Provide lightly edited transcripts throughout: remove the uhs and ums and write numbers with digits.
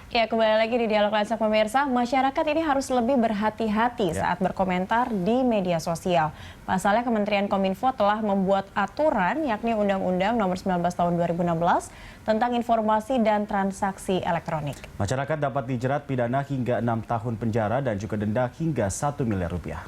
Ya, kembali lagi di Dialog Lansak pemirsa, masyarakat ini harus lebih berhati-hati saat berkomentar di media sosial. Pasalnya Kementerian Kominfo telah membuat aturan yakni Undang-Undang Nomor 19 Tahun 2016 tentang informasi dan transaksi elektronik. Masyarakat dapat dijerat pidana hingga 6 tahun penjara dan juga denda hingga 1 miliar rupiah.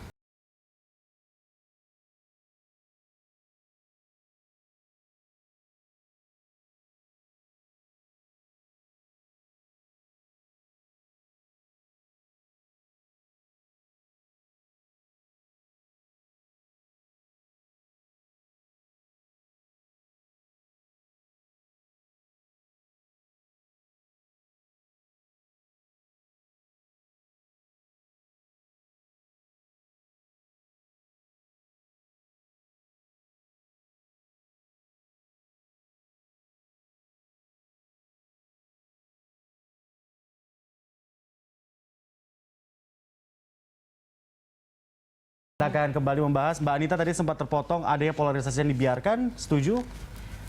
Kita akan kembali membahas, Mbak Anita tadi sempat terpotong adanya polarisasi yang dibiarkan, setuju?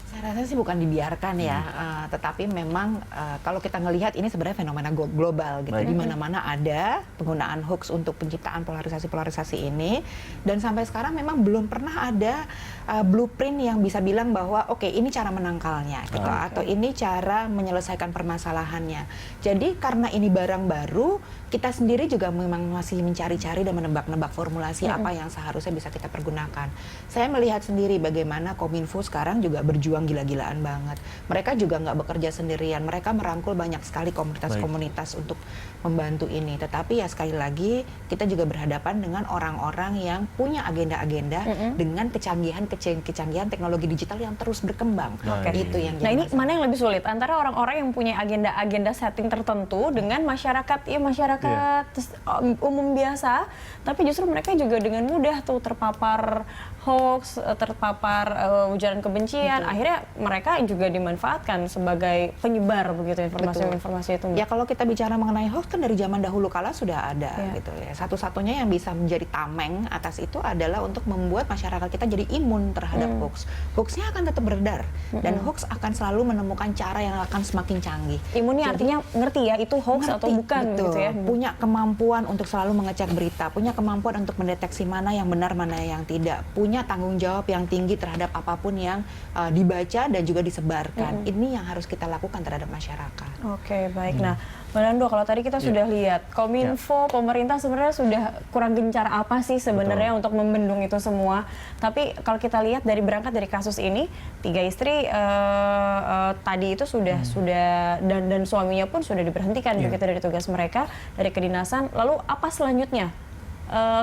Saya rasa sih bukan dibiarkan ya, tetapi memang kalau kita ngelihat ini sebenarnya fenomena global gitu. Di mana-mana ada penggunaan hoax untuk penciptaan polarisasi ini, dan sampai sekarang memang belum pernah ada blueprint yang bisa bilang bahwa oke, ini cara menangkalnya gitu, atau ini cara menyelesaikan permasalahannya. Jadi karena ini barang baru, kita sendiri juga memang masih mencari-cari dan menebak-nebak formulasi apa yang seharusnya bisa kita pergunakan. Saya melihat sendiri bagaimana Kominfo sekarang juga berjuang gila-gilaan banget. Mereka juga nggak bekerja sendirian. Mereka merangkul banyak sekali komunitas-komunitas untuk membantu ini. Tetapi ya sekali lagi kita juga berhadapan dengan orang-orang yang punya agenda-agenda dengan kecanggihan teknologi digital yang terus berkembang. Itu yang Nah, ini mana yang lebih sulit antara orang-orang yang punya agenda-agenda setting tertentu dengan masyarakat umum biasa, tapi justru mereka juga dengan mudah tuh terpapar hoax, terpapar ujaran kebencian. Akhirnya mereka juga dimanfaatkan sebagai penyebar begitu informasi-informasi itu. Ya kalau kita bicara mengenai hoax kan dari zaman dahulu kala sudah ada gitu ya. Satu-satunya yang bisa menjadi tameng atas itu adalah untuk membuat masyarakat kita jadi imun terhadap hoax. Hoaxnya akan tetap beredar dan hoax akan selalu menemukan cara yang akan semakin canggih. Imunnya artinya ngerti ya itu hoax atau bukan gitu ya. Punya kemampuan untuk selalu mengecek berita, punya kemampuan untuk mendeteksi mana yang benar, mana yang tidak, punya tanggung jawab yang tinggi terhadap apapun yang dibaca dan juga disebarkan. Ini yang harus kita lakukan terhadap masyarakat. Oke, baik. Nah, Mbak Nando, kalau tadi kita sudah lihat Kominfo, pemerintah sebenarnya sudah kurang gencar apa sih sebenarnya untuk membendung itu semua. Tapi kalau kita lihat berangkat dari kasus ini, 3 istri tadi itu sudah dan suaminya pun sudah diberhentikan begitu dari tugas mereka, dari kedinasan. Lalu apa selanjutnya?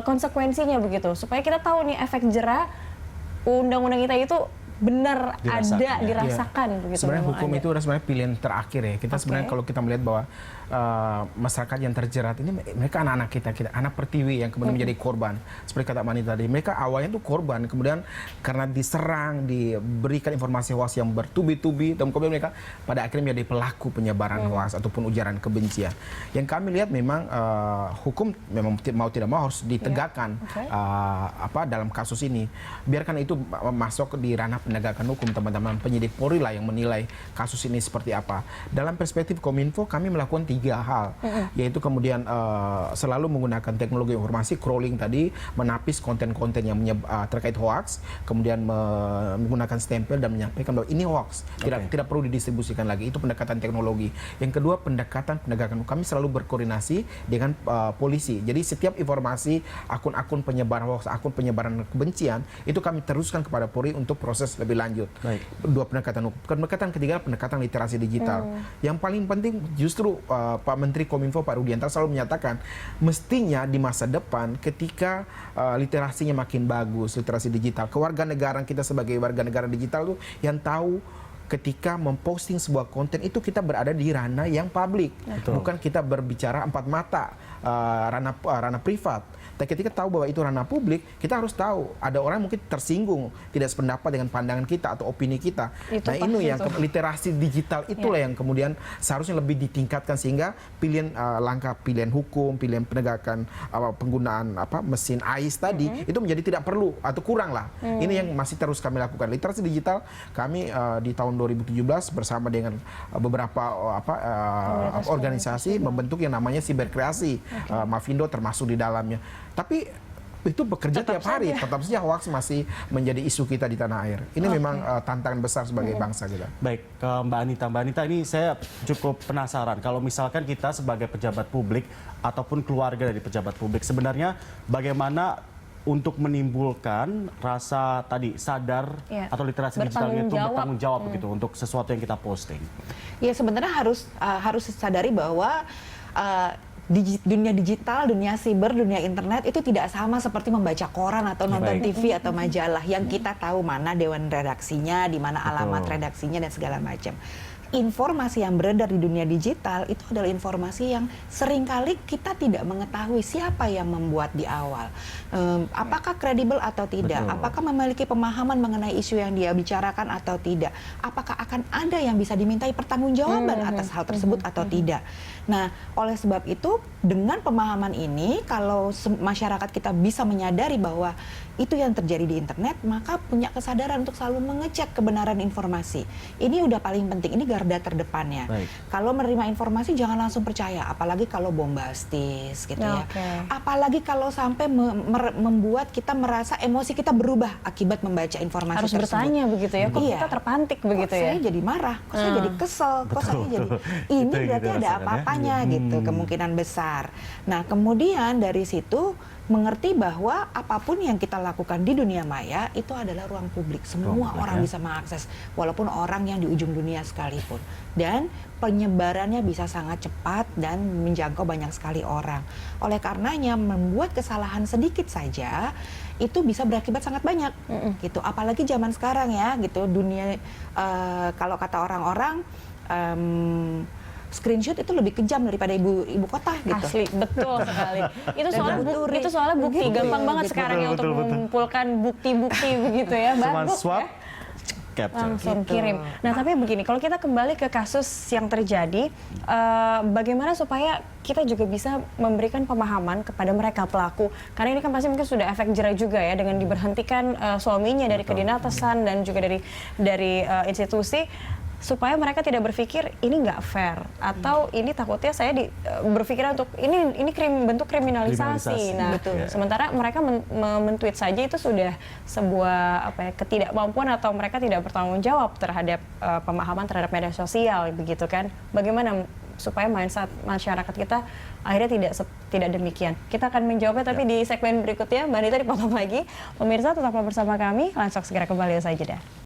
Konsekuensinya begitu, supaya kita tahu nih efek jera undang-undang kita itu benar dirasakan begitu. Sebenarnya hukum itu sebenarnya pilihan terakhir ya. Kita sebenarnya kalau kita melihat bahwa masyarakat yang terjerat ini mereka anak-anak kita anak pertiwi yang kemudian menjadi korban. Seperti kata Mani tadi, mereka awalnya itu korban, kemudian karena diserang, diberikan informasi hoax yang bertubi-tubi, dan kemudian mereka pada akhirnya menjadi pelaku penyebaran hoax ataupun ujaran kebencian. Yang kami lihat memang hukum memang mau tidak mau harus ditegakkan dalam kasus ini. Biarkan itu masuk di ranah penegakan hukum, teman-teman penyidik Polri lah yang menilai kasus ini seperti apa. Dalam perspektif Kominfo kami melakukan 3 hal, yaitu kemudian selalu menggunakan teknologi informasi, crawling tadi, menapis konten-konten yang terkait hoax, kemudian menggunakan stempel dan menyampaikan bahwa ini hoax, tidak perlu didistribusikan lagi. Itu pendekatan teknologi. Yang kedua, pendekatan penegakan hukum. Kami selalu berkoordinasi dengan polisi. Jadi setiap informasi akun-akun penyebaran hoax, akun penyebaran kebencian, itu kami teruskan kepada Polri untuk proses lebih lanjut. 2 pendekatan hukum. Pendekatan ketiga, pendekatan literasi digital. Yang paling penting justru Pak Menteri Kominfo Pak Rudiantara selalu menyatakan mestinya di masa depan ketika literasinya makin bagus, literasi digital, kewarganegaraan kita sebagai warga negara digital tuh yang tahu ketika memposting sebuah konten itu kita berada di ranah yang publik, bukan kita berbicara 4 mata, ranah privat. Tapi ketika tahu bahwa itu ranah publik, kita harus tahu ada orang mungkin tersinggung, tidak sependapat dengan pandangan kita atau opini kita. Nah ini yang literasi digital itulah yang kemudian seharusnya lebih ditingkatkan sehingga langkah pilihan hukum, pilihan penegakan penggunaan mesin AIS tadi itu menjadi tidak perlu atau kurang lah. Ini yang masih terus kami lakukan. Literasi digital kami di tahun 2017 bersama dengan beberapa organisasi membentuk yang namanya Siberkreasi, Mavindo termasuk di dalamnya. Tapi itu bekerja tiap hari, tetap saja hoax masih menjadi isu kita di tanah air. Ini memang tantangan besar sebagai bangsa kita. Baik, ke Mbak Anita. Mbak Anita, ini saya cukup penasaran. Kalau misalkan kita sebagai pejabat publik ataupun keluarga dari pejabat publik, sebenarnya bagaimana untuk menimbulkan rasa tadi sadar atau literasi digitalnya itu bertanggung jawab begitu untuk sesuatu yang kita posting? Ya sebenarnya harus disadari bahwa dunia digital, dunia siber, dunia internet itu tidak sama seperti membaca koran atau nonton TV atau majalah yang kita tahu mana dewan redaksinya, di mana alamat redaksinya dan segala macam. Informasi yang beredar di dunia digital itu adalah informasi yang seringkali kita tidak mengetahui siapa yang membuat di awal. Apakah kredibel atau tidak? Apakah memiliki pemahaman mengenai isu yang dia bicarakan atau tidak? Apakah akan ada yang bisa dimintai pertanggungjawaban atas hal tersebut atau tidak? Nah, oleh sebab itu dengan pemahaman ini kalau masyarakat kita bisa menyadari bahwa itu yang terjadi di internet, maka punya kesadaran untuk selalu mengecek kebenaran informasi. Ini udah paling penting, ini garda terdepannya. Kalau menerima informasi jangan langsung percaya, apalagi kalau bombastis gitu ya. Apalagi kalau sampai membuat kita merasa emosi kita berubah akibat membaca informasi harus tersebut. bertanya begitu ya, kok kita terpantik begitu ya? Saya jadi marah, kok saya jadi kesel, kok saya jadi ini berarti ada apa-apanya gitu, kemungkinan besar. Nah, kemudian dari situ mengerti bahwa apapun yang kita lakukan di dunia maya itu adalah ruang publik. Semua orang bisa mengakses, walaupun orang yang di ujung dunia sekalipun. Dan penyebarannya bisa sangat cepat dan menjangkau banyak sekali orang. Oleh karenanya membuat kesalahan sedikit saja itu bisa berakibat sangat banyak gitu. Apalagi zaman sekarang ya gitu, dunia kalau kata orang-orang screenshot itu lebih kejam daripada ibu kota gitu. Asli, betul sekali. Itu soalnya bukti. Gampang banget sekarang ya untuk mengumpulkan bukti-bukti begitu ya. Cuma swap, langsung kirim. Nah, tapi begini, kalau kita kembali ke kasus yang terjadi, bagaimana supaya kita juga bisa memberikan pemahaman kepada mereka pelaku? Karena ini kan pasti mungkin sudah efek jera juga ya dengan diberhentikan suaminya dari kedinasan dan juga dari institusi, supaya mereka tidak berpikir ini nggak fair atau ini takutnya saya berpikir untuk ini bentuk kriminalisasi. Nah, sementara mereka men-tweet saja itu sudah sebuah ketidakmampuan atau mereka tidak bertanggung jawab terhadap pemahaman terhadap media sosial begitu kan. Bagaimana supaya mindset masyarakat kita akhirnya tidak demikian. Kita akan menjawabnya tapi di segmen berikutnya. Mbak Anita dipotong lagi. Pemirsa tetaplah bersama kami. Langsung segera kembali usai jeda.